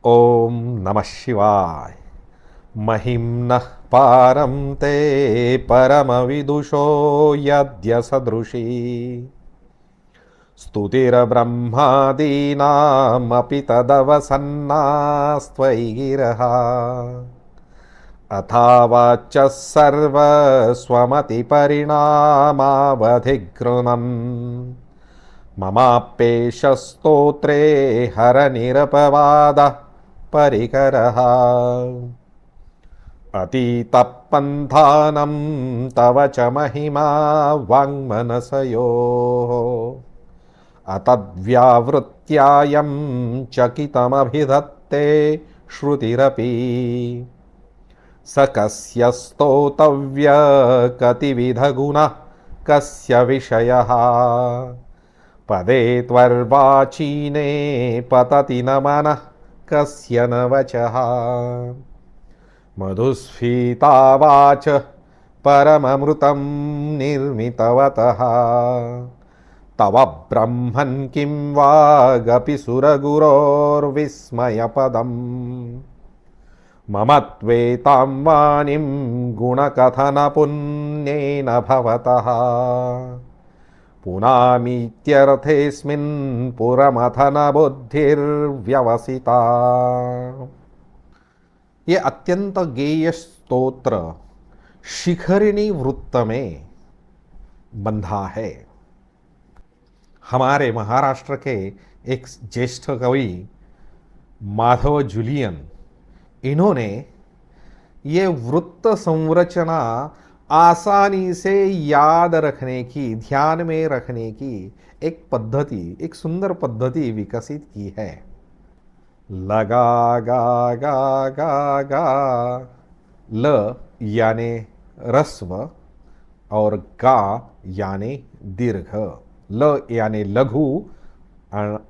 ओम नमः शिवाय। महिम्नः पारं ते परमविदुषो यद्य सदृशी स्तुतिर्ब्रह्मादीनामपि तदवसन्नास्त्वयि गिरः अथावाच्यः सर्वस्वमतिपरिणामावधिगृह्णन् ममाप्येष स्तोत्रे हरनिरपवादः परिकरः अतीतपन्थानं तव च महिमा वाङ्मनसयोः अतद्व्यावृत्यायं चकितमभिधत्ते श्रुतिरपि स कस्य स्तोतव्य कतिविधगुणः कस्य विषयः पदे त्वर्वाचीने पतति न मनः कस्य न वचः मधुस्फीता वाच परममृतं निर्मितवतः तव ब्रह्मन् किं वागपि सुरगुरोर्विस्मयपदम् मम त्वेतां वाणीं गुणकथनपुण्येन भवतः पुनामीत्यर्थेऽस्मिन् पुरमथन बुद्धिर्व्यवसिता। ये अत्यंत गेय स्तोत्र शिखरिणी वृत्त में बंधा है। हमारे महाराष्ट्र के एक ज्येष्ठ कवि माधव जुलियन, इन्होंने ये वृत्त संरचना आसानी से याद रखने की, ध्यान में रखने की एक पद्धति, एक सुंदर पद्धति विकसित की है। लगा गा गा गा गा, ल यानी रस्व और गा यानी दीर्घ, ल यानी लघु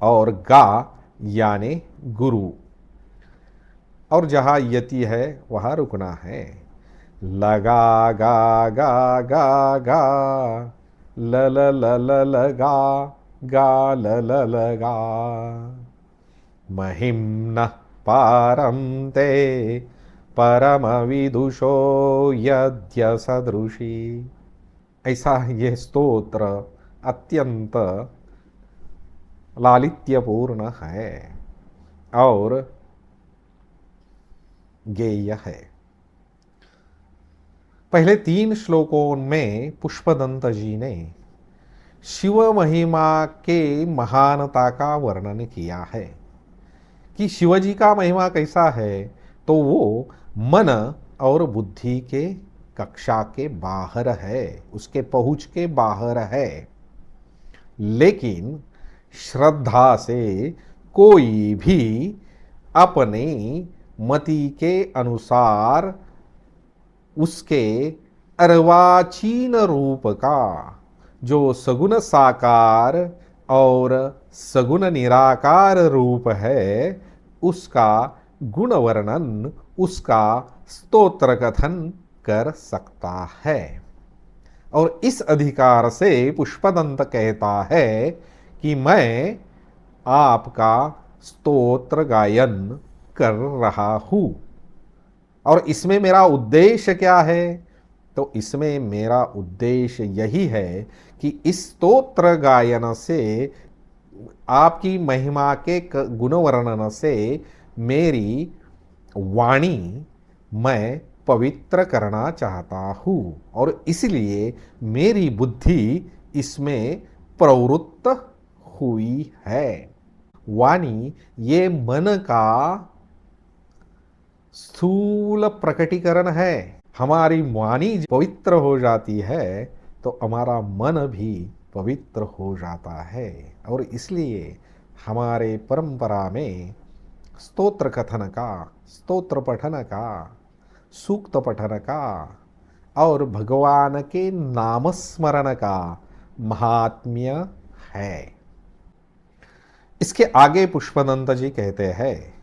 और गा यानी गुरु, और जहाँ यति है वहाँ रुकना है। लगा गा गा गा गा, ल ल ल ल ल गा गा ल ल ल गा, महिम्नः पारं ते परमविदुषो यद्य सदृशी। ऐसा यह स्तोत्र अत्यंत लालित्यपूर्ण है और गेय है। पहले 3 श्लोकों में पुष्पदंत जी ने शिव महिमा के महानता का वर्णन किया है कि शिवजी का महिमा कैसा है, तो वो मन और बुद्धि के कक्षा के बाहर है, उसके पहुँच के बाहर है। लेकिन श्रद्धा से कोई भी अपनी मति के अनुसार उसके अर्वाचीन रूप का, जो सगुण साकार और सगुण निराकार रूप है, उसका गुण वर्णन, उसका स्तोत्र कथन कर सकता है। और इस अधिकार से पुष्पदंत कहता है कि मैं आपका स्तोत्र गायन कर रहा हूँ। और इसमें मेरा उद्देश्य क्या है? तो इसमें मेरा उद्देश्य यही है कि इस स्तोत्र गायन से, आपकी महिमा के गुण वर्णन से मेरी वाणी मैं पवित्र करना चाहता हूँ, और इसलिए मेरी बुद्धि इसमें प्रवृत्त हुई है। वाणी ये मन का स्थूल प्रकटीकरण है। हमारी वाणी पवित्र हो जाती है तो हमारा मन भी पवित्र हो जाता है। और इसलिए हमारे परंपरा में स्तोत्र कथन का, स्तोत्र पठन का, सूक्त पठन का और भगवान के नामस्मरण का महात्म्य है। इसके आगे पुष्पदंत जी कहते हैं,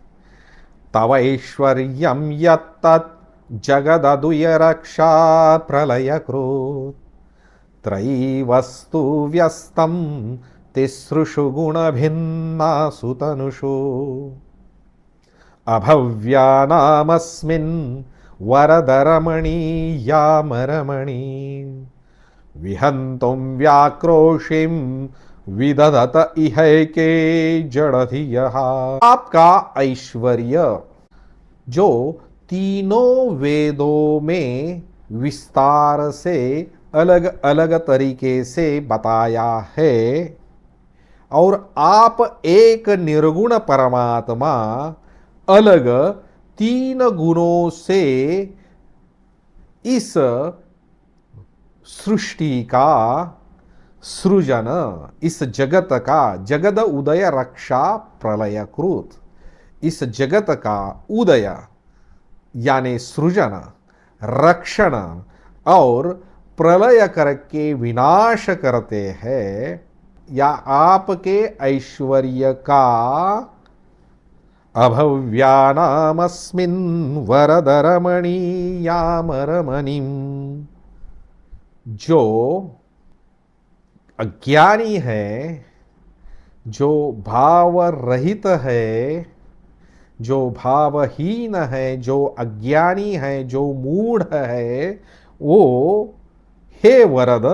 तव ऐश्वर्यं यत्तत् जगददुय रक्षा प्रलयकृत् त्रयी वस्तु व्यस्तं तिसृषु गुणभिन्नासु तनुषु। अभव्यानामस्मिन् वरदरमणीयामरमणी विहन्तुं व्याक्रोशिं विदधत इहैके जड़धियः। आपका ऐश्वर्य जो तीनों वेदों में विस्तार से अलग अलग तरीके से बताया है और आप एक निर्गुण परमात्मा अलग तीन गुणों से इस सृष्टि का सृजन, इस जगत का जगद उदय रक्षा प्रलय कृत, इस जगत का उदय यानी सृजन, रक्षण और प्रलय करके विनाश करते हैं, या आपके ऐश्वर्य का अभव्यानामस्मिन् वरदरमणीयामरमणिं, जो अज्ञानी है, जो भाव रहित है, जो भावहीन है, जो अज्ञानी है, जो मूढ़ है, वो हे वरद,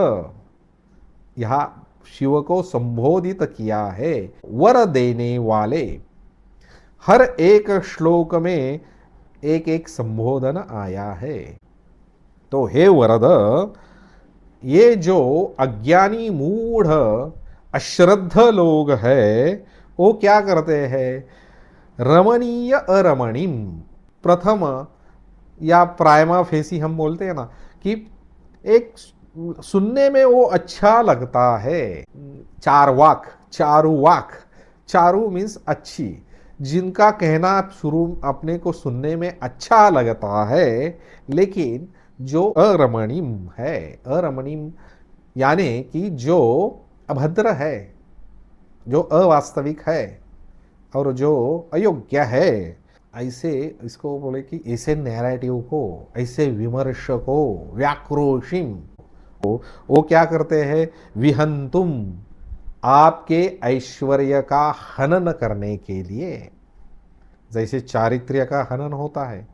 यह शिव को संबोधित किया है। वर देने वाले, हर एक श्लोक में एक एक संबोधन आया है। तो हे वरद, ये जो अज्ञानी मूढ़ अश्रद्ध लोग हैं, वो क्या करते हैं? रमणीय अरमणीम, प्रथम या प्राइमा फेसी हम बोलते हैं ना, कि एक सुनने में वो अच्छा लगता है, चारुवाक, चारु मीन्स अच्छी, जिनका कहना शुरू अपने को सुनने में अच्छा लगता है, लेकिन जो अरमणीम है, अरमणीम यानी कि जो अभद्र है, जो अवास्तविक है और जो अयोग्य है, ऐसे इसको बोले कि ऐसे नैरेटिव को, ऐसे विमर्श को, व्याक्रोशिम, वो क्या करते हैं? विहंतुम, आपके ऐश्वर्य का हनन करने के लिए, जैसे चारित्र्य का हनन होता है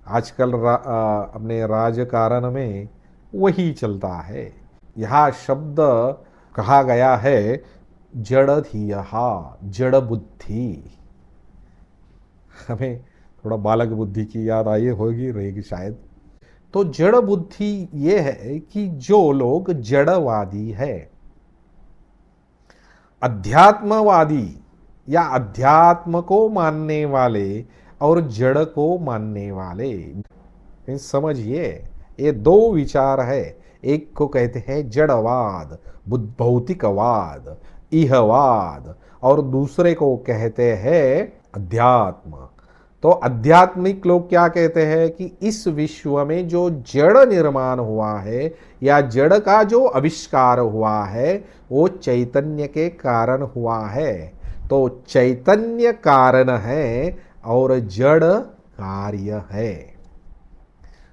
आजकल अपने राजकारण में वही चलता है। यह शब्द कहा गया है जड़धियहा, जड़ बुद्धि। हमें थोड़ा बालक बुद्धि की याद आई होगी, रहेगी शायद। तो जड़ बुद्धि ये है कि जो लोग जड़वादी है, अध्यात्मवादी या अध्यात्म को मानने वाले और जड़ को मानने वाले, समझिए ये दो विचार है। एक को कहते हैं जड़वाद, भौतिकवाद, इहवाद, और दूसरे को कहते हैं अध्यात्म। तो आध्यात्मिक लोग क्या कहते हैं कि इस विश्व में जो जड़ निर्माण हुआ है या जड़ का जो आविष्कार हुआ है वो चैतन्य के कारण हुआ है। तो चैतन्य कारण है और जड़ कार्य है।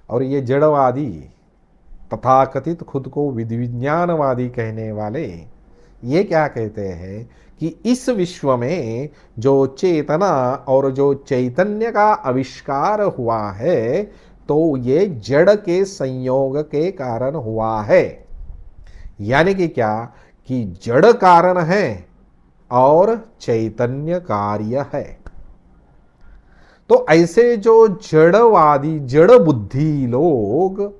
और ये जड़वादी तथाकथित खुद को विज्ञानवादी कहने वाले ये क्या कहते हैं कि इस विश्व में जो चेतना और जो चैतन्य का आविष्कार हुआ है तो ये जड़ के संयोग के कारण हुआ है। यानी कि क्या कि जड़ कारण है और चैतन्य कार्य है। तो ऐसे जो जड़वादी, जड़ बुद्धि लोग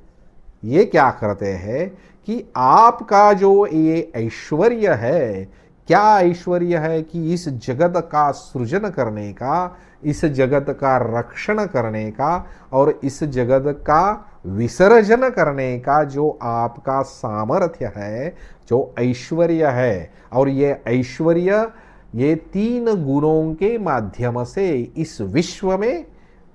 ये क्या करते हैं कि आपका जो ये ऐश्वर्य है, क्या ऐश्वर्य है कि इस जगत का सृजन करने का, इस जगत का रक्षण करने का और इस जगत का विसर्जन करने का जो आपका सामर्थ्य है, जो ऐश्वर्य है, और ये ऐश्वर्य ये तीन गुणों के माध्यम से इस विश्व में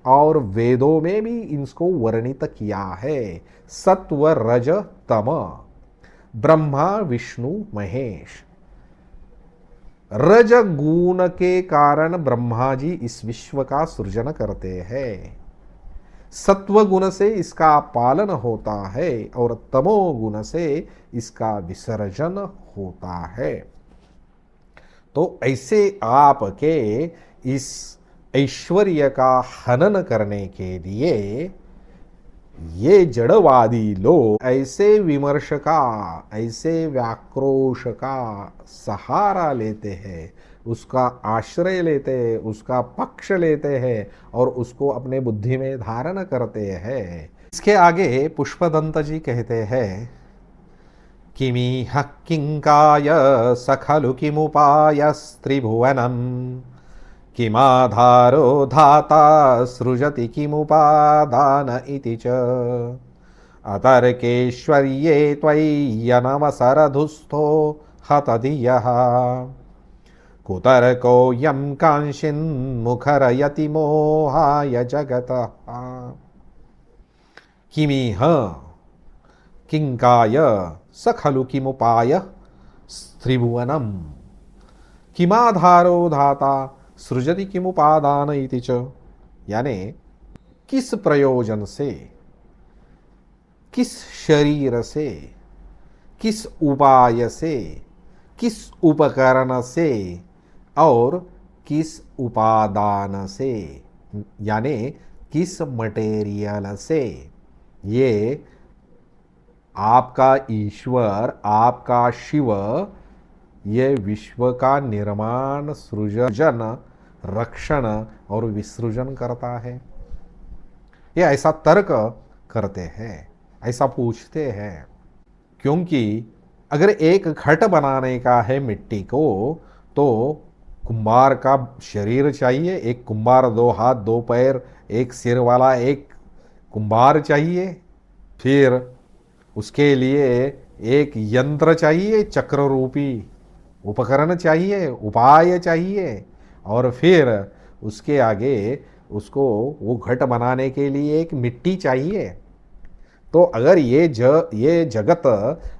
और वेदों में भी इसको वर्णित किया है। सत्व रज तम, ब्रह्मा विष्णु महेश। रज गुण के कारण ब्रह्मा जी इस विश्व का सृजन करते हैं, सत्व गुण से इसका पालन होता है और तमो गुण से इसका विसर्जन होता है। तो ऐसे आपके इस ऐश्वर्य का हनन करने के लिए ये जड़वादी लोग ऐसे विमर्श का, ऐसे व्याक्रोश का सहारा लेते हैं, उसका आश्रय लेते हैं, उसका पक्ष लेते हैं और उसको अपने बुद्धि में धारण करते हैं। इसके आगे पुष्पदंत जी कहते हैं, किमिह किंकाय सखलु किमुपायस्त्रिभुवनम् किमाधारो धाता सृजति किमुपादान इति च अतर्केश्वर्ये त्वय्यनवसरधुस्थो हतधियः कुतर्कोऽयं कांशिन्मुखरयति मोहाय जगतः किमिह किंकाय सखलु किमुपाय त्रिभुवनम किमाधारो धाता सृजति किमुपादान इति च, यानी किस प्रयोजन से, किस शरीर से, किस उपाय से, किस उपकरण से और किस उपादान से, यानी किस मटेरियल से ये आपका ईश्वर, आपका शिव ये विश्व का निर्माण, सृजन, रक्षण और विसृजन करता है। ये ऐसा तर्क करते हैं, ऐसा पूछते हैं, क्योंकि अगर एक घट बनाने का है मिट्टी को तो कुंभार का शरीर चाहिए, एक कुंभार, दो हाथ दो पैर एक सिर वाला एक कुंभार चाहिए, फिर उसके लिए एक यंत्र चाहिए, चक्र रूपी उपकरण चाहिए, उपाय चाहिए, और फिर उसके आगे उसको वो घट बनाने के लिए एक मिट्टी चाहिए। तो अगर ये जगत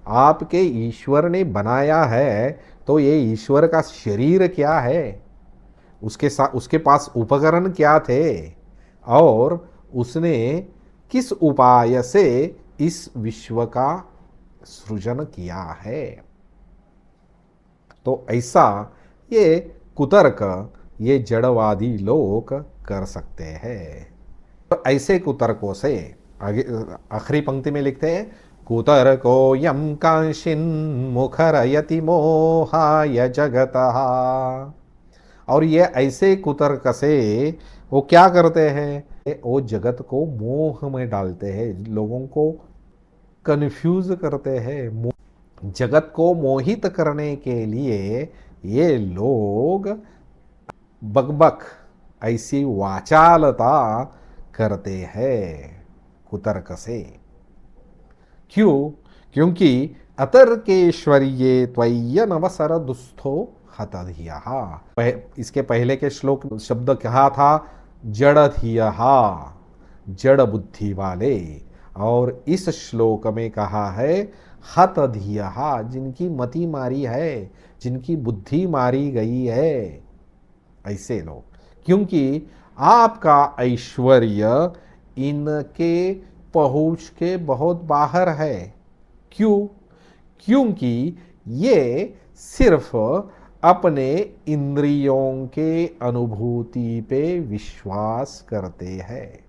आपके ईश्वर ने बनाया है तो ये ईश्वर का शरीर क्या है, उसके पास उपकरण क्या थे और उसने किस उपाय से इस विश्व का सृजन किया है। तो ऐसा ये कुतर्क ये जड़वादी लोग कर सकते हैं। तो ऐसे कुतर्कों से आगे आखिरी पंक्ति में लिखते हैं, कुतर्को यम कांशिन मुखरयति मोहाय जगतः। और ये ऐसे कुतर्क से वो क्या करते हैं, वो जगत को मोह में डालते हैं, लोगों को कन्फ्यूज करते हैं। जगत को मोहित करने के लिए ये लोग बकबक ऐसी वाचालता करते हैं कुतर्क से। क्यों? क्योंकि अतर्केश्वर्ये त्वय्यनवसर दुस्थो हतधियः। इसके पहले के श्लोक शब्द कहा था जड़धियः, जड़ बुद्धि वाले, और इस श्लोक में कहा है हतधियः, जिनकी मति मारी है, जिनकी बुद्धि मारी गई है, ऐसे लोग। क्योंकि आपका ऐश्वर्य इनके पहुंच के बहुत बाहर है। क्यों? क्योंकि ये सिर्फ अपने इंद्रियों के अनुभूति पे विश्वास करते हैं।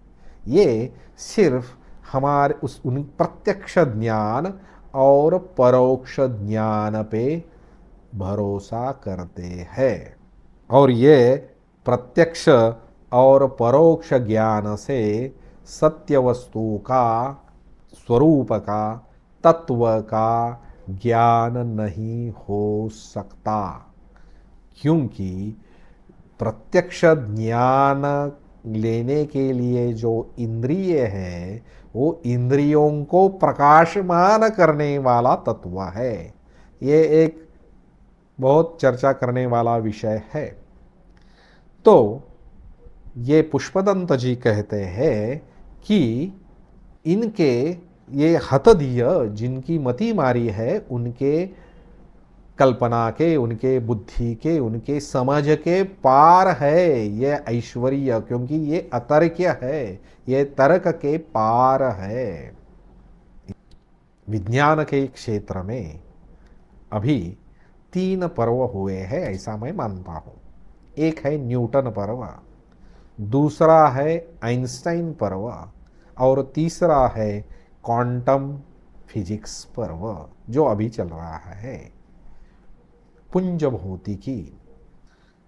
ये सिर्फ हमारे उन प्रत्यक्ष ज्ञान और परोक्ष ज्ञान पे भरोसा करते हैं, और ये प्रत्यक्ष और परोक्ष ज्ञान से सत्य वस्तु का, स्वरूप का, तत्व का ज्ञान नहीं हो सकता। क्योंकि प्रत्यक्ष ज्ञान लेने के लिए जो इंद्रिय है वो इंद्रियों को प्रकाशमान करने वाला तत्व है। ये एक बहुत चर्चा करने वाला विषय है। तो ये पुष्पदंत जी कहते हैं कि इनके ये हतधिय, जिनकी मति मारी है, उनके कल्पना के, उनके बुद्धि के, उनके समझ के पार है ये ऐश्वर्य, क्योंकि ये अतर्क्य है, ये तर्क के पार है। विज्ञान के क्षेत्र में अभी 3 पर्व हुए हैं, ऐसा मैं मानता हूँ। एक है न्यूटन पर्व, दूसरा है आइंस्टाइन पर्व और तीसरा है क्वांटम फिजिक्स पर्व जो अभी चल रहा है। पुंज भौतिकी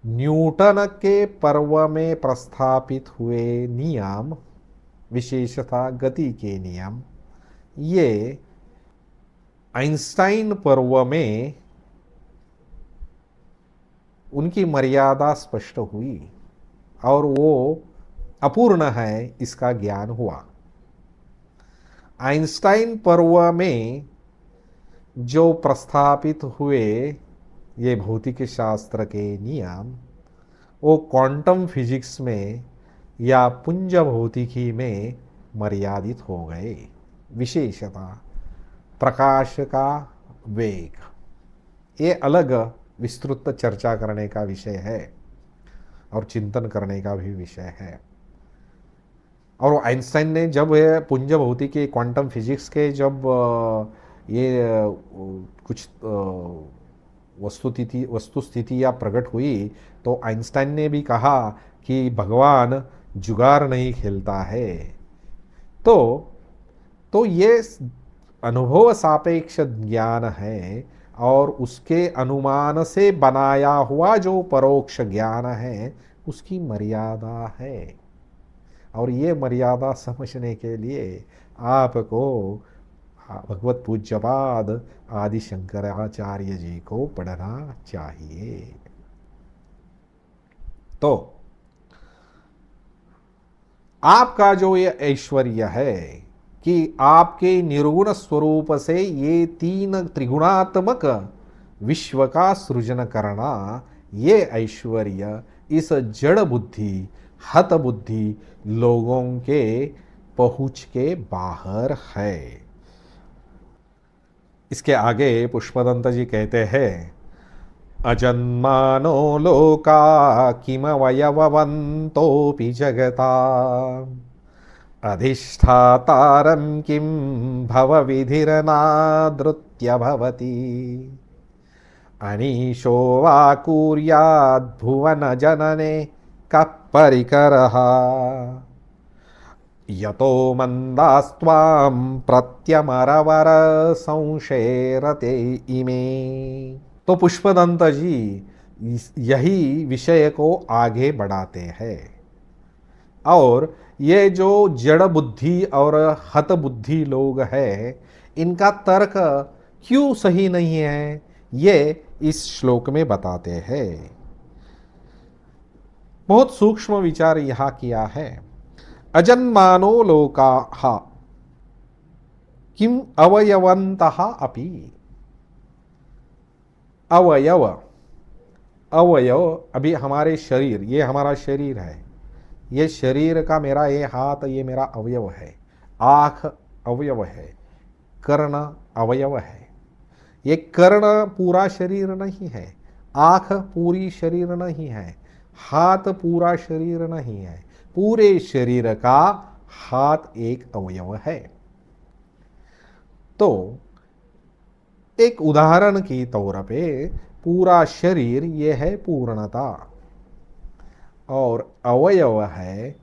न्यूटन के पर्व में प्रस्थापित हुए नियम, विशेषतः गति के नियम, ये आइंस्टाइन पर्व में उनकी मर्यादा स्पष्ट हुई और वो अपूर्ण है इसका ज्ञान हुआ। आइंस्टाइन पर्व में जो प्रस्थापित हुए ये भौतिक शास्त्र के नियम वो क्वांटम फिजिक्स में या पुंज भौतिकी में मर्यादित हो गए। विशेषतः प्रकाश का वेग, ये अलग विस्तृत चर्चा करने का विषय है और चिंतन करने का भी विषय है। और आइंस्टाइन ने जब पुंज भौतिकी क्वांटम फिजिक्स के जब ये कुछ वस्तुस्थितियाँ प्रकट हुई तो आइंस्टाइन ने भी कहा कि भगवान जुगार नहीं खेलता है। तो ये अनुभव सापेक्ष ज्ञान है और उसके अनुमान से बनाया हुआ जो परोक्ष ज्ञान है उसकी मर्यादा है। और ये मर्यादा समझने के लिए आपको भगवत पूज्यपाद आदि शंकराचार्य जी को पढ़ना चाहिए। तो आपका जो ये ऐश्वर्य है कि आपके निर्गुण स्वरूप से ये तीन त्रिगुणात्मक विश्व का सृजन करना, ये ऐश्वर्य इस जड़ बुद्धि हत बुद्धि लोगों के पहुँच के बाहर है। इसके आगे पुष्पदंत जी कहते हैं, अजन्मानो लोका किमवयववन्तोऽपि जगता अधिष्ठातारं किं भवविधिरनादृत्य भवति अनीशो वा कुर्याद्भुवनजनने कः परिकरः यतो मंदास्त्वां प्रत्यमरवर संशेरते इमे। तो पुष्पदंत जी यही विषय को आगे बढ़ाते हैं और ये जो जड़ बुद्धि और हत बुद्धि लोग हैं इनका तर्क क्यों सही नहीं है ये इस श्लोक में बताते हैं। बहुत सूक्ष्म विचार यहाँ किया है। अजन्मानो लोकाः किम अवयवन्तः अपि। अवयव अभी हमारे शरीर, ये हमारा शरीर है, ये शरीर का मेरा ये हाथ ये मेरा अवयव है, आँख अवयव है, कर्ण अवयव है। ये कर्ण पूरा शरीर नहीं है, आँख पूरी शरीर नहीं है, हाथ पूरा शरीर नहीं है, पूरे शरीर का हाथ एक अवयव है। तो एक उदाहरण की तौर पे पूरा शरीर ये है पूर्णता और अवयव है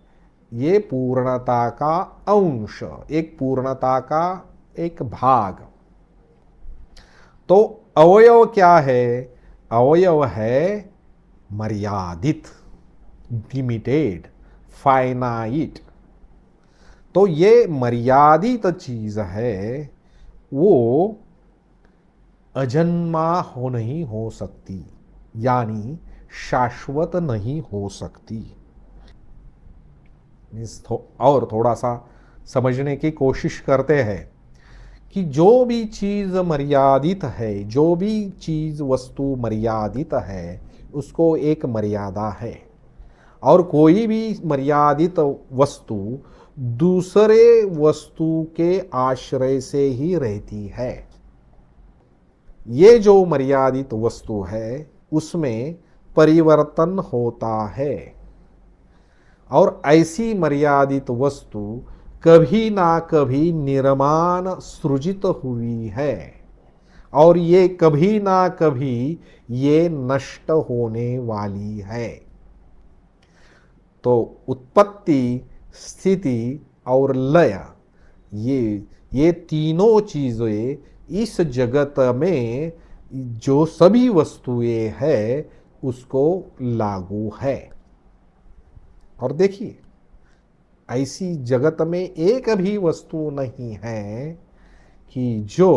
ये पूर्णता का अंश, एक पूर्णता का एक भाग। तो अवयव क्या है? अवयव है मर्यादित, लिमिटेड, फाइनाइट। तो ये मर्यादित चीज है, वो अजन्मा नहीं हो सकती, यानी शाश्वत नहीं हो सकती। और थोड़ा सा समझने की कोशिश करते हैं कि जो भी चीज मर्यादित है, जो भी चीज वस्तु मर्यादित है, उसको एक मर्यादा है और कोई भी मर्यादित वस्तु दूसरे वस्तु के आश्रय से ही रहती है। ये जो मर्यादित वस्तु है उसमें परिवर्तन होता है और ऐसी मर्यादित वस्तु कभी ना कभी निर्माण सृजित हुई है और ये कभी ना कभी ये नष्ट होने वाली है। तो उत्पत्ति, स्थिति और लय, ये तीनों चीजें इस जगत में जो सभी वस्तुएं है उसको लागू है। और देखिए, ऐसी जगत में एक भी वस्तु नहीं है कि जो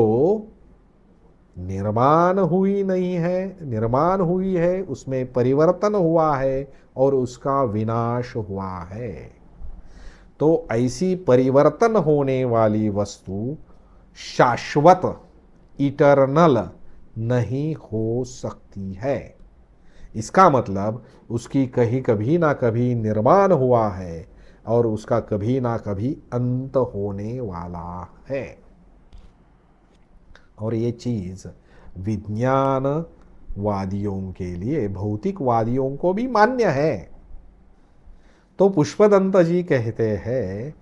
निर्माण हुई नहीं है, निर्माण हुई है, उसमें परिवर्तन हुआ है और उसका विनाश हुआ है। तो ऐसी परिवर्तन होने वाली वस्तु शाश्वत, इटर्नल नहीं हो सकती है। इसका मतलब उसकी कहीं कभी ना कभी निर्माण हुआ है और उसका कभी ना कभी अंत होने वाला है। और ये चीज विज्ञानवादियों के लिए, भौतिकवादियों को भी मान्य है। तो पुष्पदंत जी कहते हैं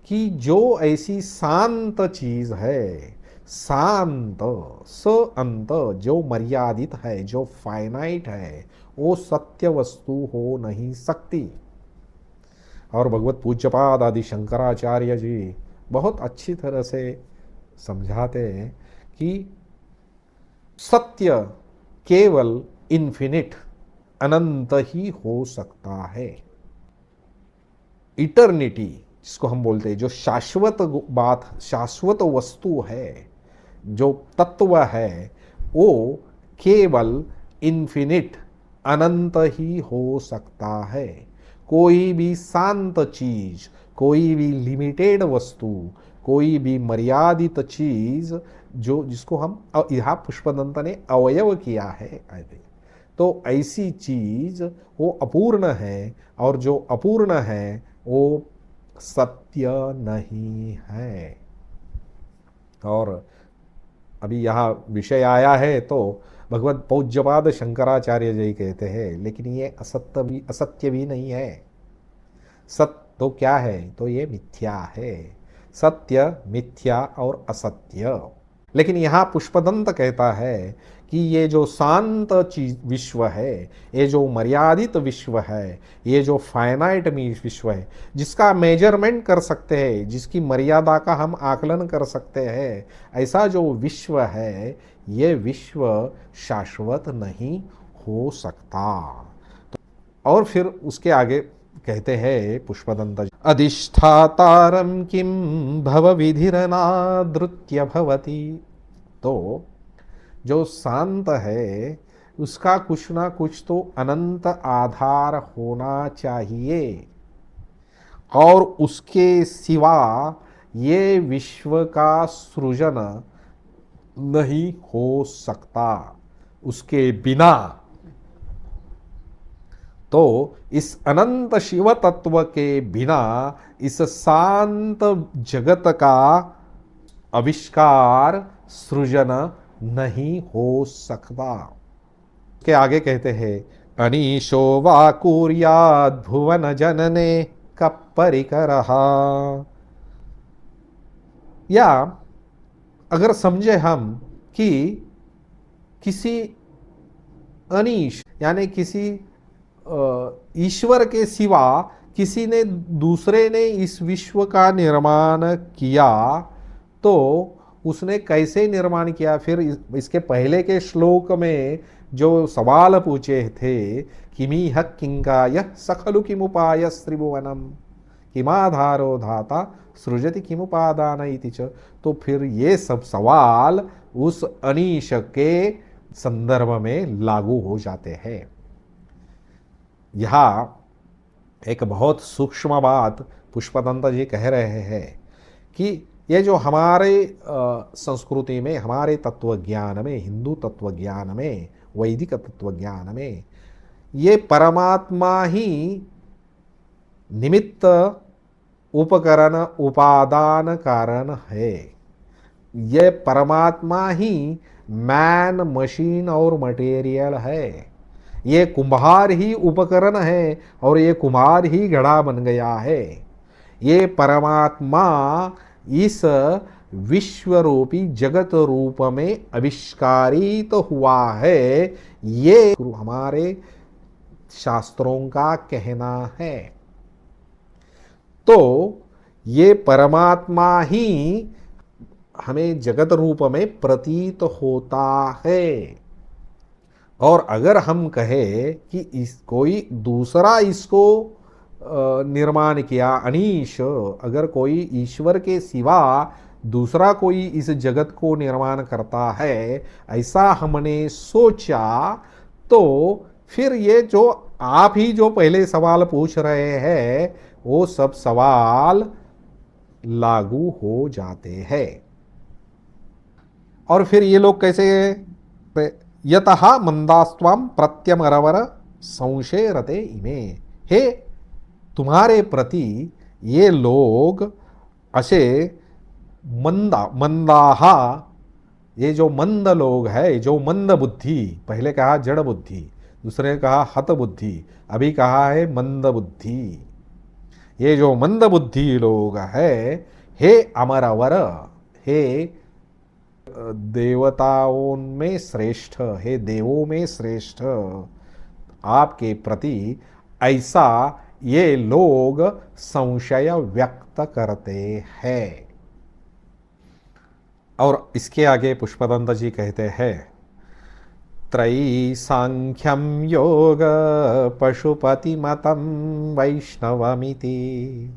कि जो ऐसी शांत चीज है, शांत स अंत, जो मर्यादित है, जो फाइनाइट है, वो सत्य वस्तु हो नहीं सकती। और भगवत पूज्यपाद आदि शंकराचार्य जी बहुत अच्छी तरह से समझाते हैं कि सत्य केवल इन्फिनिट, अनंत ही हो सकता है। इटर्निटी जिसको हम बोलते हैं, जो शाश्वत बात, शाश्वत वस्तु है, जो तत्व है, वो केवल इन्फिनिट, अनंत ही हो सकता है। कोई भी शांत चीज, कोई भी लिमिटेड वस्तु, कोई भी मर्यादित चीज, जो जिसको हम यहाँ पुष्पदंत ने अवयव किया है, तो ऐसी चीज वो अपूर्ण है, और जो अपूर्ण है वो सत्य नहीं है। और अभी यहाँ विषय आया है तो भगवत पूज्यपाद शंकराचार्य जी कहते हैं, लेकिन ये असत्य भी नहीं है। सत्य तो क्या है? तो ये मिथ्या है। सत्य, मिथ्या और असत्य। लेकिन यहाँ पुष्पदंत कहता है कि ये जो शांत चीज विश्व है, ये जो मर्यादित विश्व है, ये जो फाइनाइट विश्व है, जिसका मेजरमेंट कर सकते हैं, जिसकी मर्यादा का हम आकलन कर सकते हैं, ऐसा जो विश्व है, ये विश्व शाश्वत नहीं हो सकता। और फिर उसके आगे कहते हैं पुष्पदंत, अधिष्ठातारम किम भव विधिरनादृत्य भवति। तो जो शांत है उसका कुछ ना कुछ तो अनंत आधार होना चाहिए, और उसके सिवा ये विश्व का सृजन नहीं हो सकता, उसके बिना। तो इस अनंत शिव तत्व के बिना इस शांत जगत का आविष्कार, सृजन नहीं हो सकता। के आगे कहते हैं, अनीशो वा कुर्याद् भुवन जनने कपरिकरः। या अगर समझे हम कि किसी अनीश यानी किसी ईश्वर के सिवा किसी ने, दूसरे ने इस विश्व का निर्माण किया, तो उसने कैसे निर्माण किया? फिर इसके पहले के श्लोक में जो सवाल पूछे थे, किमीह किंकाय सखलु किमुपाय त्रिभुवनम किमाधारो धाता सृजति किमुपादान इति च। तो फिर ये सब सवाल उस अनीश के संदर्भ में लागू हो जाते हैं। यहाँ एक बहुत सूक्ष्म बात पुष्पदंत जी कह रहे हैं कि ये जो हमारे संस्कृति में, हमारे तत्व ज्ञान में, हिंदू तत्व ज्ञान में, वैदिक तत्व ज्ञान में, ये परमात्मा ही निमित्त, उपकरण, उपादान कारण है। ये परमात्मा ही मैन, मशीन और मटेरियल है। ये कुम्हार ही उपकरण है और ये कुम्हार ही घड़ा बन गया है। ये परमात्मा इस विश्व रूपी जगत रूप में आविष्कारित हुआ है। ये हमारे शास्त्रों का कहना है। तो ये परमात्मा ही हमें जगत रूप में प्रतीत होता है। और अगर हम कहें कि इस कोई दूसरा इसको निर्माण किया, अनीश, अगर कोई ईश्वर के सिवा दूसरा कोई इस जगत को निर्माण करता है, ऐसा हमने सोचा, तो फिर ये जो आप ही जो पहले सवाल पूछ रहे हैं वो सब सवाल लागू हो जाते हैं। और फिर ये लोग कैसे, यतः मंदास्त्वम प्रत्यमरवर संशय रते इमे, हे तुम्हारे प्रति ये लोग असे मंदाहा, ये जो मंद लोग है, जो मंद बुद्धि, पहले कहा जड़ बुद्धि, दूसरे ने कहा हत बुद्धि, अभी कहा है मंद बुद्धि, ये जो मंद बुद्धि लोग है, हे अमरवर, हे देवताओं में श्रेष्ठ, हे देवों में श्रेष्ठ, आपके प्रति ऐसा ये लोग संशय व्यक्त करते हैं। और इसके आगे पुष्पदंत जी कहते हैं, त्रयी सांख्यम योग पशुपति मतम वैष्णवमिति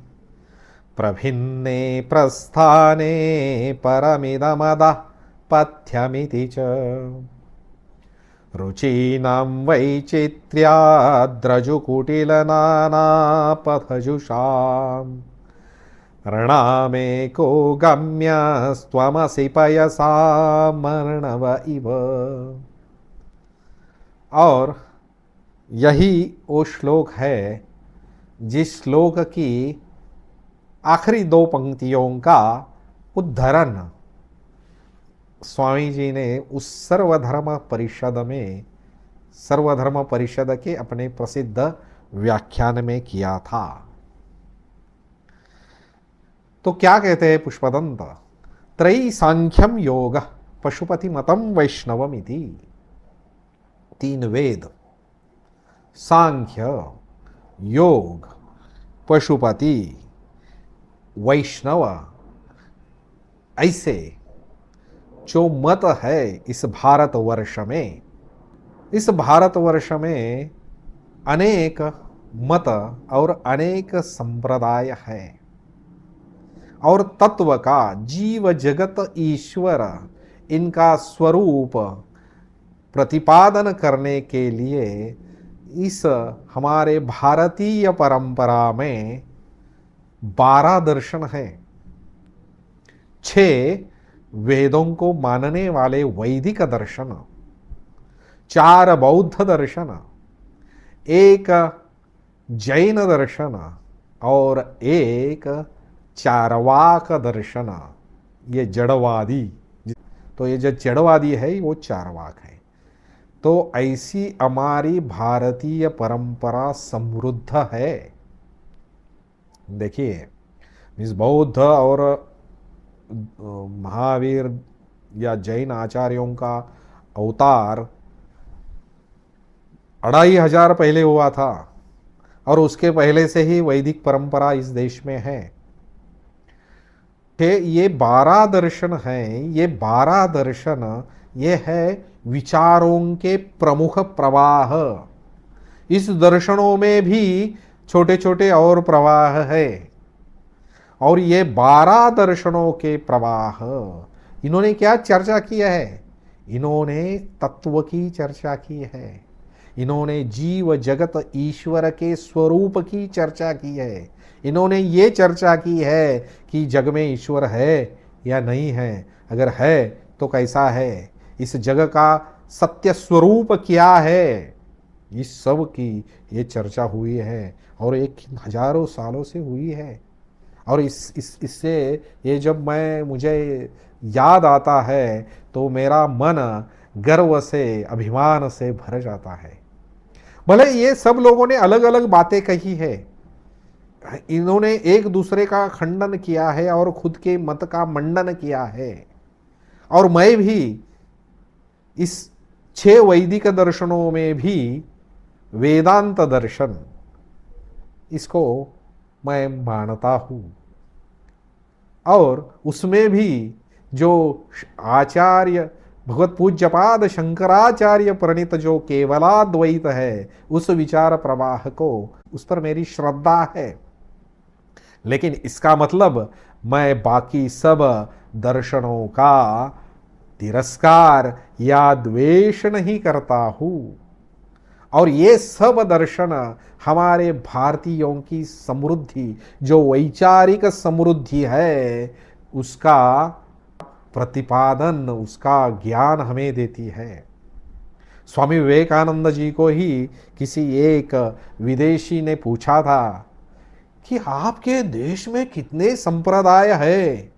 प्रभिन्ने प्रस्थाने परमिदमदा पथ्यमिति च रुचीनां वैचित्र्याद्रजुकुटिलनानापथजुषाम् रणामेको गम्यस्त्वमसि पयसा मर्णव इव। और यही वो श्लोक है जिस श्लोक की आखिरी दो पंक्तियों का उद्धरण स्वामी जी ने उस सर्वधर्म परिषद के अपने प्रसिद्ध व्याख्यान में किया था। तो क्या कहते हैं पुष्पदंत, त्रयी सांख्यम योग पशुपति मतम वैष्णवम इति, तीन वेद, सांख्य, योग, पशुपति, वैष्णव, ऐसे जो मत है इस भारतवर्ष में, इस भारतवर्ष में अनेक मत और अनेक संप्रदाय हैं, और तत्व का, जीव जगत ईश्वर, इनका स्वरूप प्रतिपादन करने के लिए इस हमारे भारतीय परंपरा में 12 दर्शन हैं। 6 वेदों को मानने वाले वैदिक दर्शन, 4 बौद्ध दर्शन, 1 जैन दर्शन और 1 चारवाक दर्शन, ये जड़वादी। तो ये जो जड़वादी है वो चारवाक है। तो ऐसी हमारी भारतीय परंपरा समृद्ध है। देखिए, इस बौद्ध और महावीर या जैन आचार्यों का अवतार 2500 पहले हुआ था, और उसके पहले से ही वैदिक परंपरा इस देश में है। ये 12 दर्शन हैं, ये 12 दर्शन ये है विचारों के प्रमुख प्रवाह। इस दर्शनों में भी छोटे छोटे और प्रवाह है, और ये 12 दर्शनों के प्रवाह, इन्होंने क्या चर्चा किया है? इन्होंने तत्व की चर्चा की है, इन्होंने जीव जगत ईश्वर के स्वरूप की चर्चा की है, इन्होंने ये चर्चा की है कि जग में ईश्वर है या नहीं है, अगर है तो कैसा है, इस जग का सत्य स्वरूप क्या है, इस सब की ये चर्चा हुई है, और एक हजारों सालों से हुई है। और इससे ये जब मुझे याद आता है तो मेरा मन गर्व से, अभिमान से भर जाता है। भले ये सब लोगों ने अलग अलग बातें कही है, इन्होंने एक दूसरे का खंडन किया है और खुद के मत का मंडन किया है, और मैं भी इस 6 वैदिक दर्शनों में भी वेदांत दर्शन, इसको मैं मानता हूँ। और उसमें भी जो आचार्य भगवत पूज्यपाद शंकराचार्य प्रणीत जो केवलाद्वैत है, उस विचार प्रवाह को, उस पर मेरी श्रद्धा है। लेकिन इसका मतलब मैं बाकी सब दर्शनों का तिरस्कार या द्वेष नहीं करता हूँ। और ये सब दर्शन हमारे भारतीयों की समृद्धि, जो वैचारिक समृद्धि है, उसका प्रतिपादन, उसका ज्ञान हमें देती है। स्वामी विवेकानंद जी को ही किसी एक विदेशी ने पूछा था कि आपके देश में कितने संप्रदाय है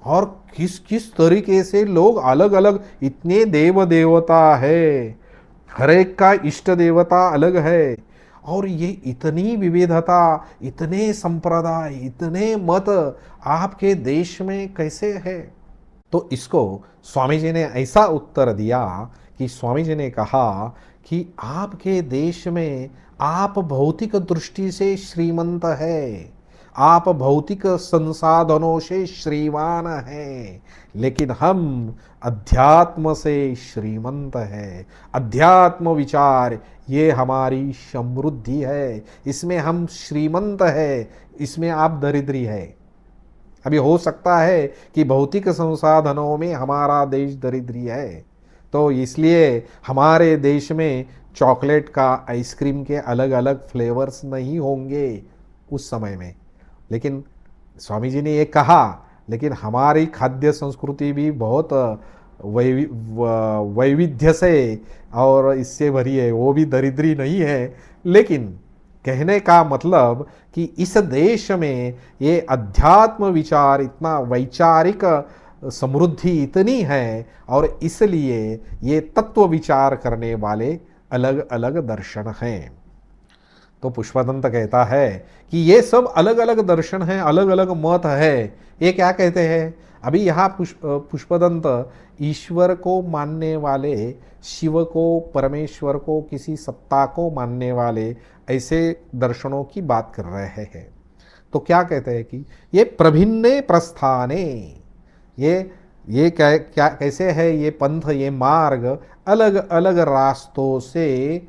और किस किस तरीके से लोग अलग अलग, इतने देव देवता है, हर एक का इष्ट देवता अलग है, और ये इतनी विविधता, इतने संप्रदाय, इतने मत आपके देश में कैसे है। तो इसको स्वामी जी ने ऐसा उत्तर दिया कि स्वामी जी ने कहा कि आपके देश में आप भौतिक दृष्टि से श्रीमंत है, आप भौतिक संसाधनों से श्रीमान हैं, लेकिन हम अध्यात्म से श्रीमंत है। अध्यात्म विचार ये हमारी समृद्धि है, इसमें हम श्रीमंत है, इसमें आप दरिद्री है। अभी हो सकता है कि भौतिक संसाधनों में हमारा देश दरिद्री है, तो इसलिए हमारे देश में चॉकलेट का, आइसक्रीम के अलग अलग फ्लेवर्स नहीं होंगे उस समय में। लेकिन स्वामी जी ने ये कहा, लेकिन हमारी खाद्य संस्कृति भी बहुत वैविध्य से और इससे भरी है, वो भी दरिद्री नहीं है। लेकिन कहने का मतलब कि इस देश में ये अध्यात्म विचार, इतना वैचारिक समृद्धि इतनी है, और इसलिए ये तत्व विचार करने वाले अलग अलग दर्शन हैं। तो पुष्पदंत कहता है कि ये सब अलग अलग दर्शन हैं, अलग अलग मत है। ये क्या कहते हैं? अभी यहाँ पुष्पदंत ईश्वर को मानने वाले, शिव को, परमेश्वर को, किसी सत्ता को मानने वाले ऐसे दर्शनों की बात कर रहे हैं। तो क्या कहते हैं कि ये प्रभिन्ने प्रस्थाने, ये क्या कैसे है, ये पंथ, ये मार्ग अलग अलग रास्तों से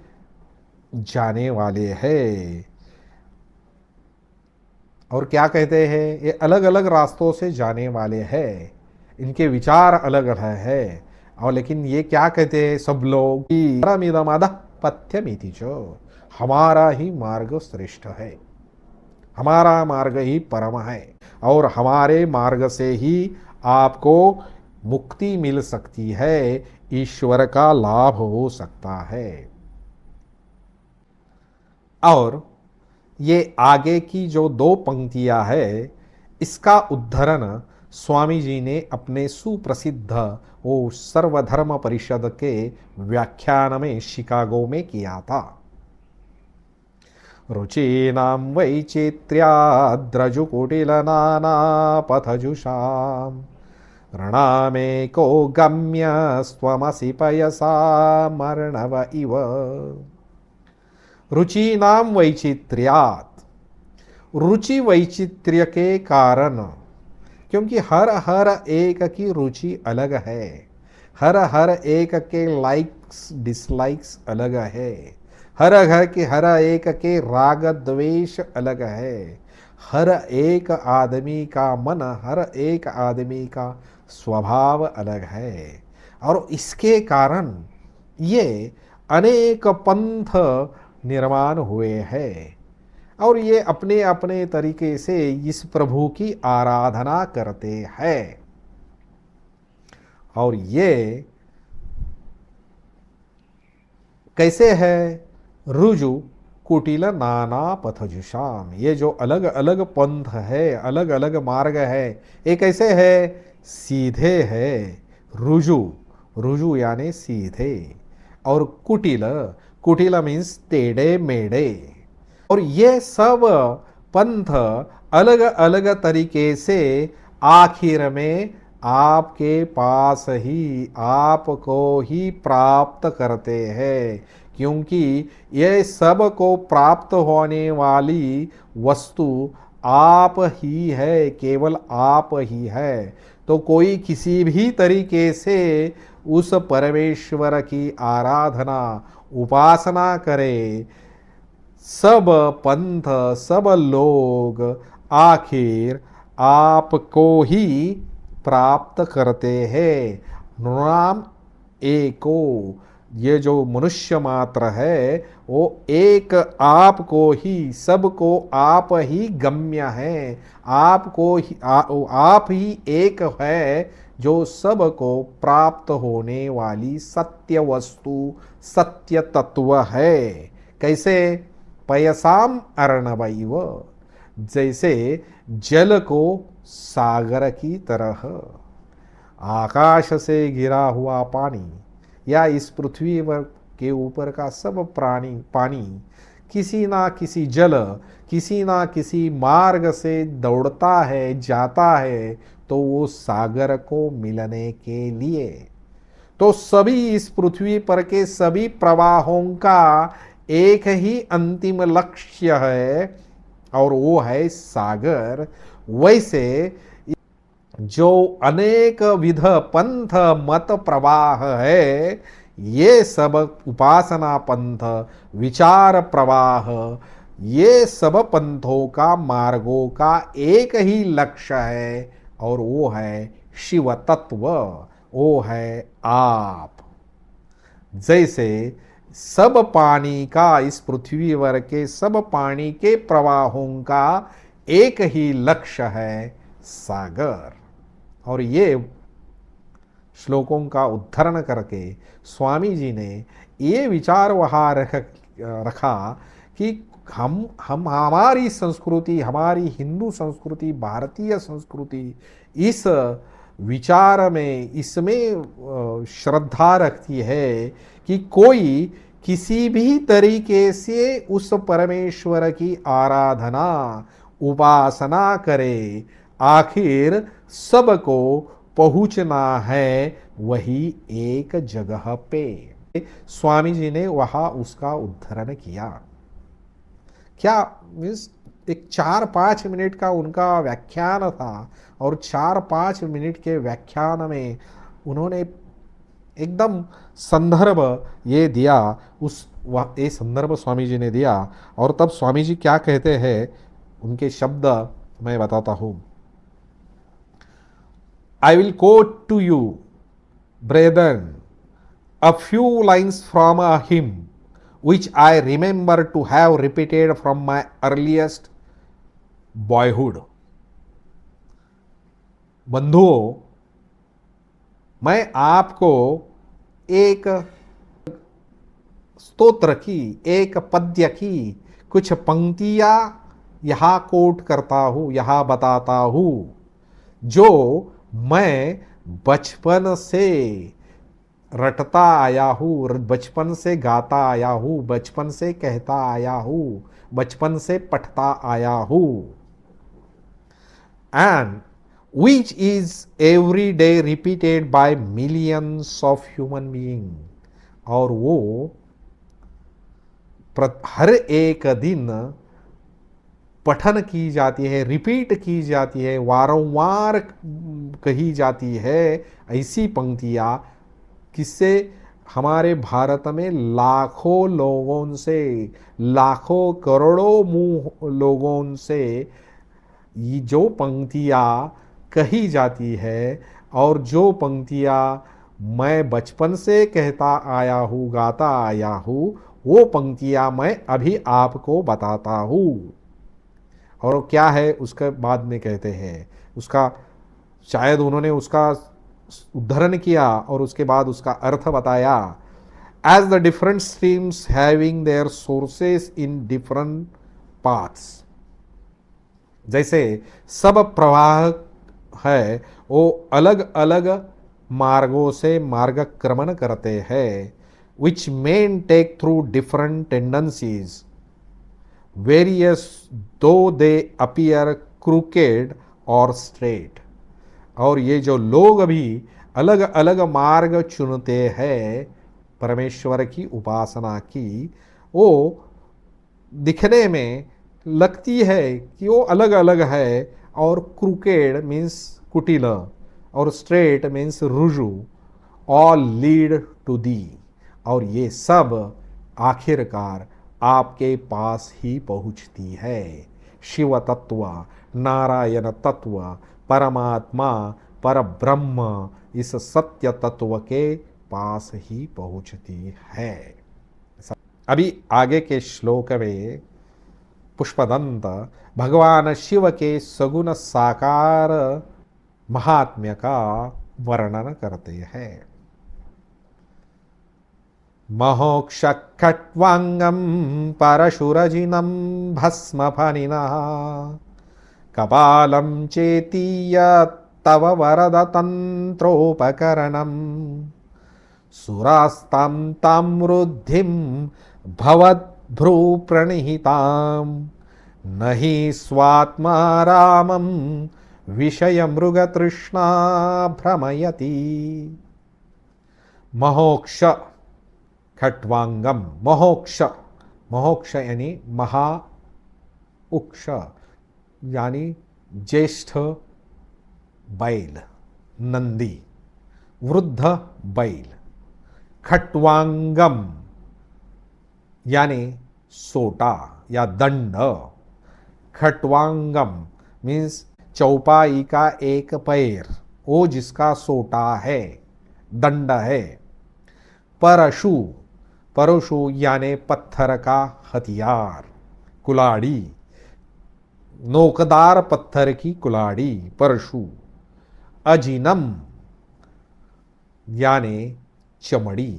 जाने वाले हैं। और क्या कहते हैं, ये अलग अलग रास्तों से जाने वाले हैं, इनके विचार अलग अलग है। और लेकिन ये क्या कहते हैं सब लोग कि पथ्यमिति जो, हमारा ही मार्ग श्रेष्ठ है, हमारा मार्ग ही परम है, और हमारे मार्ग से ही आपको मुक्ति मिल सकती है, ईश्वर का लाभ हो सकता है। और ये आगे की जो दो पंक्तियां है, इसका उद्धरण स्वामी जी ने अपने सुप्रसिद्ध वो सर्वधर्म परिषद के व्याख्यान में शिकागो में किया था। रुचीनां वैचित्र्याद्रजुकुटिलनानापथजुषां ऋणामेको गम्यस्त्वमसि पयसामर्णव इव। रुचीनां वैचित्र्यात्, रुचि वैचित्र्य के कारण, क्योंकि हर एक की रुचि अलग है, हर एक के लाइक्स डिसलाइक्स अलग है, हर एक के राग द्वेष अलग है, हर एक आदमी का मन, हर एक आदमी का स्वभाव अलग है। और इसके कारण ये अनेक पंथ निर्माण हुए हैं, और ये अपने अपने तरीके से इस प्रभु की आराधना करते हैं। और ये कैसे है? रुजु कुटिल नाना पथजुषाम, ये जो अलग अलग पंथ है, अलग अलग मार्ग है, ये कैसे है? सीधे है। रुजु, रुजु यानी सीधे, और कुटिल, कुटिल मीन्स टेढ़े मेढ़े। और ये सब पंथ अलग अलग तरीके से आखिर में आपके पास ही, आपको ही प्राप्त करते हैं, क्योंकि ये सब को प्राप्त होने वाली वस्तु आप ही है, केवल आप ही है। तो कोई किसी भी तरीके से उस परमेश्वर की आराधना उपासना करे, सब पंथ सब लोग आखिर आपको ही प्राप्त करते हैं। नाम एको, ये जो मनुष्य मात्र है वो एक आपको ही, सबको आप ही गम्य है, आपको ही आप ही एक है जो सबको प्राप्त होने वाली सत्य वस्तु, सत्य तत्व है। कैसे? पयसाम अर्णवैव, जैसे जल को सागर की तरह, आकाश से गिरा हुआ पानी या इस पृथ्वी के ऊपर का सब पानी किसी ना किसी जल, किसी ना किसी मार्ग से दौड़ता है, जाता है, तो वो सागर को मिलने के लिए। तो सभी इस पृथ्वी पर के सभी प्रवाहों का एक ही अंतिम लक्ष्य है और वो है सागर। वैसे जो अनेक विध पंथ मत प्रवाह है, ये सब उपासना पंथ, विचार प्रवाह, ये सब पंथों का, मार्गों का एक ही लक्ष्य है और वो है शिव तत्व, वो है आप। जैसे सब पानी का, इस पृथ्वी वर के सब पानी के प्रवाहों का एक ही लक्ष्य है सागर। और ये श्लोकों का उद्धरण करके स्वामी जी ने ये विचार वहाँ रखा कि हम हमारी संस्कृति, हमारी हिंदू संस्कृति, भारतीय संस्कृति इस विचार में, इसमें श्रद्धा रखती है कि कोई किसी भी तरीके से उस परमेश्वर की आराधना उपासना करे, आखिर सबको पहुंचना है वही एक जगह पे। स्वामी जी ने वहाँ उसका उद्धरण किया। क्या मीन्स एक 4-5 मिनट का उनका व्याख्यान था और 4-5 मिनट के व्याख्यान में उन्होंने एकदम संदर्भ ये दिया, ये संदर्भ स्वामी जी ने दिया। और तब स्वामी जी क्या कहते हैं, उनके शब्द मैं बताता हूँ। I will quote to you, brethren, a few lines from a hymn which I remember to have repeated from my earliest boyhood. बंधुओं, मैं आपको एक स्तोत्र की, एक पद्य की कुछ पंक्तियां यहाँ कोट करता हूँ, यहाँ बताता हूँ, जो मैं बचपन से रटता आया हूँ, बचपन से गाता आया हूँ, बचपन से कहता आया हूँ, बचपन से पढ़ता आया हूँ। And which is every day repeated by millions of human being, और वो हर एक दिन पठन की जाती है, रिपीट की जाती है, वारंवार कही जाती है ऐसी पंक्तियाँ, किससे? हमारे भारत में लाखों लोगों से, लाखों करोड़ों लोगों से ये जो पंक्तियाँ कही जाती है और जो पंक्तियाँ मैं बचपन से कहता आया हूँ, गाता आया हूँ, वो पंक्तियाँ मैं अभी आपको बताता हूँ। और क्या है उसके बाद में कहते हैं, उसका शायद उन्होंने उसका उद्धरण किया और उसके बाद उसका अर्थ बताया। As the different streams having their sources in different paths, जैसे सब प्रवाह है वो अलग अलग मार्गों से मार्गक्रमण करते हैं, which men take through different tendencies various though they appear crooked और स्ट्रेट। और ये जो लोग अभी अलग अलग मार्ग चुनते हैं, परमेश्वर की उपासना की, वो दिखने में लगती है कि वो अलग अलग है, और क्रूकेड मीन्स कुटिल और स्ट्रेट मीन्स रुजु, ऑल लीड टू दी, और ये सब आखिरकार आपके पास ही पहुंचती है। शिव तत्व, नारायण तत्व, परमात्मा, पर ब्रह्म, इस सत्य तत्व के पास ही पहुंचती है। अभी आगे के श्लोक में पुष्पदंत भगवान शिव के सगुण साकार महात्म्य का वर्णन करते हैं। महोक्ष खट्वांगम परशुरजिनम भस्म फनिनः कपालं चेतीय तव वरद तंत्रोपकरणम सुरास्तां तामृद्धिं भवद्भ्रू प्रणिहितां नहि स्वात्मा रामं विषय मृगतृष्णा भ्रमयति। महोक्ष खट्वांगम, महोक्ष, महोक्ष यानी महा उक्ष यानी ज्येष्ठ बैल, नंदी, वृद्ध बैल। खट्वांगम यानी सोटा या दंड। खट्वांगम मीन्स चौपाई का एक पैर, वो जिसका सोटा है, दंड है। परशु, परशु यानी पत्थर का हथियार, कुलाड़ी, नोकदार पत्थर की कुलाड़ी, परशु। अजिनम यानी चमड़ी,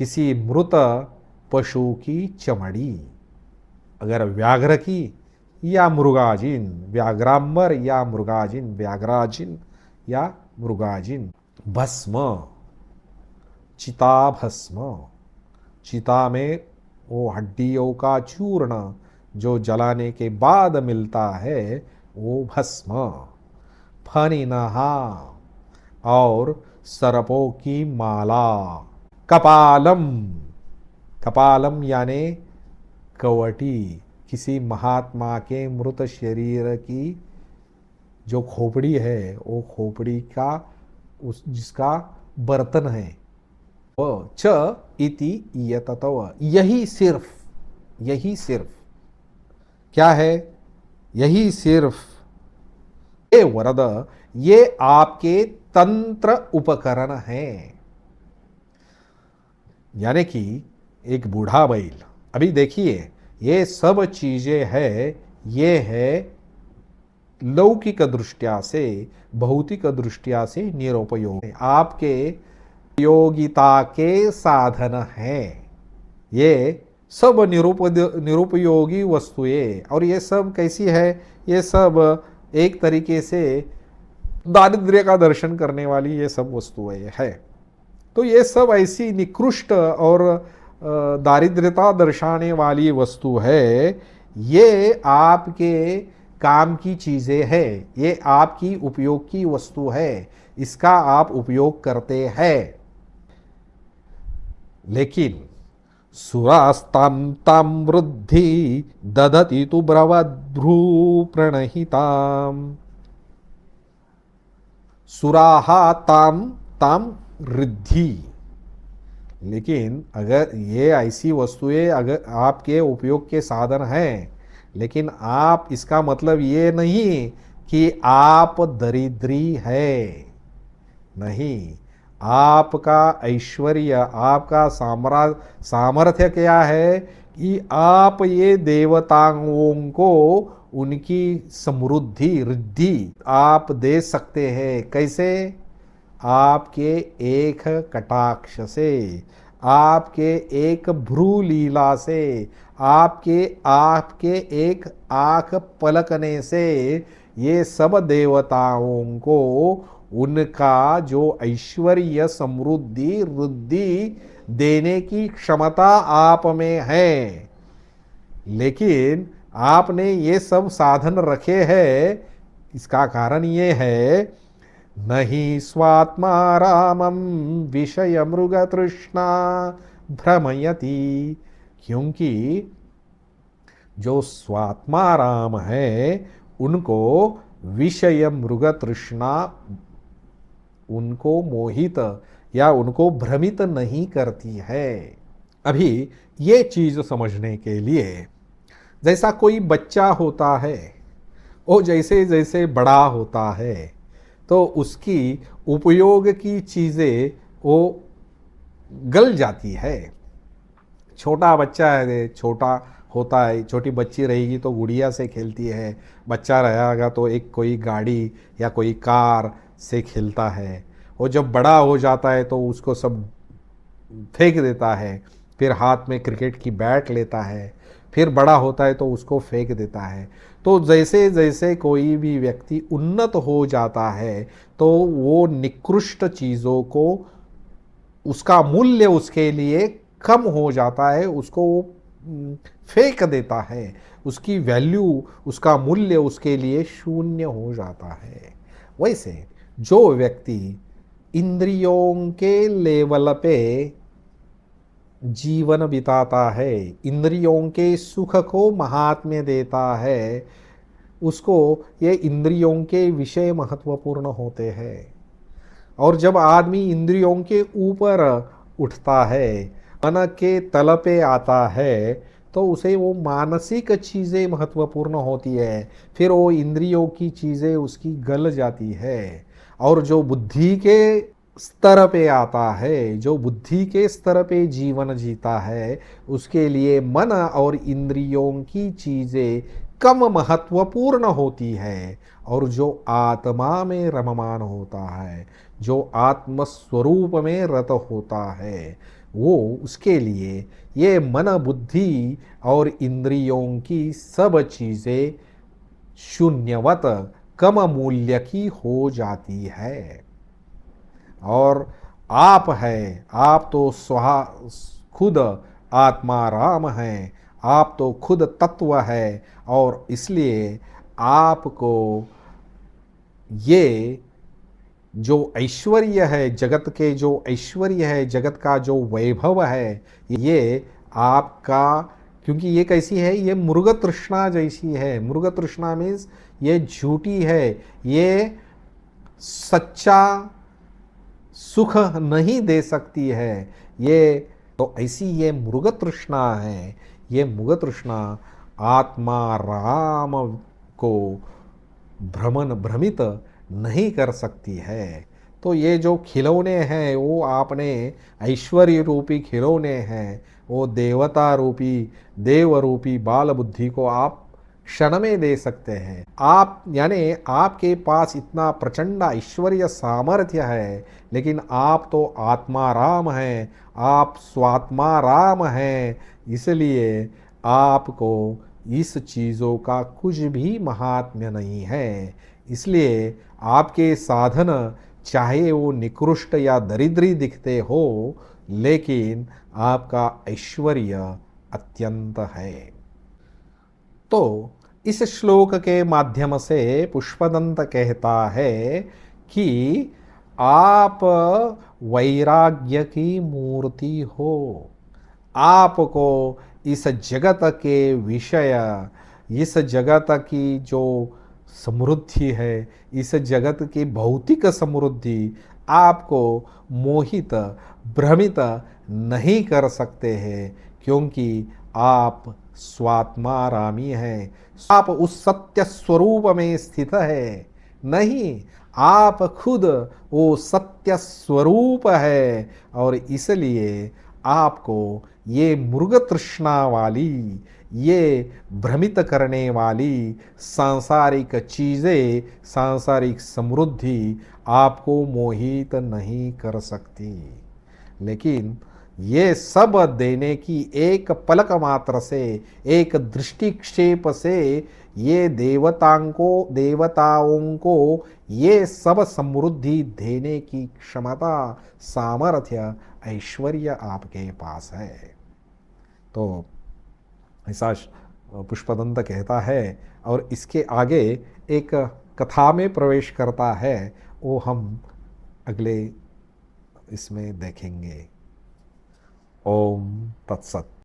किसी मृत पशु की चमड़ी, अगर व्याघ्र की या मृगाजिन, व्याघ्रांबर या मृगाजिन, व्याघ्राजिन या मृगाजिन। भस्म, चिता भस्म, चिता में वो हड्डियों का चूर्ण जो जलाने के बाद मिलता है, वो भस्म। फनिनहा और सर्पों की माला। कपालम, कपालम यानी कवटी, किसी महात्मा के मृत शरीर की जो खोपड़ी है, वो खोपड़ी का उस जिसका बर्तन है। च इति यततव, यही सिर्फ, यही सिर्फ क्या है, यही सिर्फ ये वरद, ये आपके तंत्र उपकरण हैं। यानी कि एक बूढ़ा बैल, अभी देखिए ये सब चीजें है, ये है लौकिक दृष्टिया से, भौतिक दृष्टिया से निरुपयोग, आपके योगिता के साधन हैं। ये सब निरुपयोगी वस्तुएं, और ये सब कैसी है, ये सब एक तरीके से दारिद्र्य का दर्शन करने वाली ये सब वस्तुएं है। तो ये सब ऐसी निकृष्ट और दारिद्र्यता दर्शाने वाली वस्तु है। ये आपके काम की चीजें हैं, ये आपकी उपयोग की वस्तु है, इसका आप उपयोग करते हैं। लेकिन सुरास्तां तां वृद्धि दधति तु ब्रवद्भ्रू प्रणहिताम्। सुराहा ताम ताम रिद्धि, लेकिन अगर ये ऐसी वस्तुएं अगर आपके उपयोग के साधन हैं, लेकिन आप, इसका मतलब ये नहीं कि आप दरिद्री है, नहीं। आपका ऐश्वर्य, आपका सामर्थ्य क्या है कि आप ये देवताओं को उनकी समृद्धि, रिद्धि आप दे सकते हैं। कैसे? आपके एक कटाक्ष से, आपके एक भ्रू लीला से, आपके एक आँख पलकने से, ये सब देवताओं को उनका जो ऐश्वर्य, समृद्धि, वृद्धि देने की क्षमता आप में है। लेकिन आपने ये सब साधन रखे हैं, इसका कारण ये है नहीं स्वात्मा रामम विषय मृग तृष्णा भ्रमयति। क्योंकि जो स्वात्मा राम है उनको विषय मृग तृष्णा उनको मोहित या उनको भ्रमित नहीं करती है। अभी ये चीज समझने के लिए, जैसा कोई बच्चा होता है, वो जैसे जैसे बड़ा होता है तो उसकी उपयोग की चीज़ें वो गल जाती है। छोटा बच्चा है, छोटा होता है, छोटी बच्ची रहेगी तो गुड़िया से खेलती है, बच्चा रहेगा तो एक कोई गाड़ी या कोई कार से खेलता है। वो जब बड़ा हो जाता है तो उसको सब फेंक देता है, फिर हाथ में क्रिकेट की बैट लेता है, फिर बड़ा होता है तो उसको फेंक देता है। तो जैसे जैसे कोई भी व्यक्ति उन्नत हो जाता है तो वो निकृष्ट चीज़ों को, उसका मूल्य उसके लिए कम हो जाता है, उसको वो फेंक देता है, उसकी वैल्यू, उसका मूल्य उसके लिए शून्य हो जाता है। वैसे जो व्यक्ति इंद्रियों के लेवल पे जीवन बिताता है, इंद्रियों के सुख को महात्म्य देता है, उसको ये इंद्रियों के विषय महत्वपूर्ण होते हैं। और जब आदमी इंद्रियों के ऊपर उठता है, मन के तल पे आता है, तो उसे वो मानसिक चीज़ें महत्वपूर्ण होती है, फिर वो इंद्रियों की चीज़ें उसकी गल जाती है। और जो बुद्धि के स्तर पे आता है, जो बुद्धि के स्तर पे जीवन जीता है, उसके लिए मन और इंद्रियों की चीज़ें कम महत्वपूर्ण होती है। और जो आत्मा में रममान होता है, जो आत्म स्वरूप में रत होता है, वो उसके लिए ये मन बुद्धि और इंद्रियों की सब चीज़ें शून्यवत कम मूल्य की हो जाती है। और आप है, आप तो खुद आत्मा राम हैं, आप तो खुद तत्व है। और इसलिए आपको ये जो ऐश्वर्य है, जगत के जो ऐश्वर्य है, जगत का जो वैभव है, ये आपका, क्योंकि ये कैसी है, ये मृग तृष्णा जैसी है। मृग तृष्णा मीन्स ये झूठी है, ये सच्चा सुख नहीं दे सकती है। ये तो ऐसी ये मृग तृष्णा है। ये मृग तृष्णा आत्मा राम को भ्रमित नहीं कर सकती है। तो ये जो खिलौने हैं वो आपने ऐश्वर्य रूपी खिलौने हैं, वो देवता रूपी, देव रूपी बाल बुद्धि को आप क्षण में दे सकते हैं। आप यानी आपके पास इतना प्रचंड ऐश्वर्य सामर्थ्य है, लेकिन आप तो आत्मा राम हैं, आप स्वात्मा राम हैं। इसलिए आपको इस चीज़ों का कुछ भी महात्म्य नहीं है। इसलिए आपके साधन चाहे वो निकृष्ट या दरिद्री दिखते हो, लेकिन आपका ऐश्वर्य अत्यंत है। तो इस श्लोक के माध्यम से पुष्पदंत कहता है कि आप वैराग्य की मूर्ति हो। आपको इस जगत के विषय, इस जगत की जो समृद्धि है, इस जगत की भौतिक समृद्धि आपको मोहित, भ्रमित नहीं कर सकते हैं, क्योंकि आप स्वात्मारामी हैं। आप उस सत्य स्वरूप में स्थित है। नहीं, आप खुद वो सत्य स्वरूप है। और इसलिए आपको ये मृग तृष्णा वाली, ये भ्रमित करने वाली सांसारिक चीज़ें, सांसारिक समृद्धि आपको मोहित नहीं कर सकती। लेकिन ये सब देने की एक पलक मात्र से, एक दृष्टिक्षेप से ये देवताओं को ये सब समृद्धि देने की क्षमता, सामर्थ्य, ऐश्वर्य आपके पास है। तो ऐसा पुष्पदंत कहता है। और इसके आगे एक कथा में प्रवेश करता है। वो हम अगले इसमें देखेंगे। ओम तत्सत।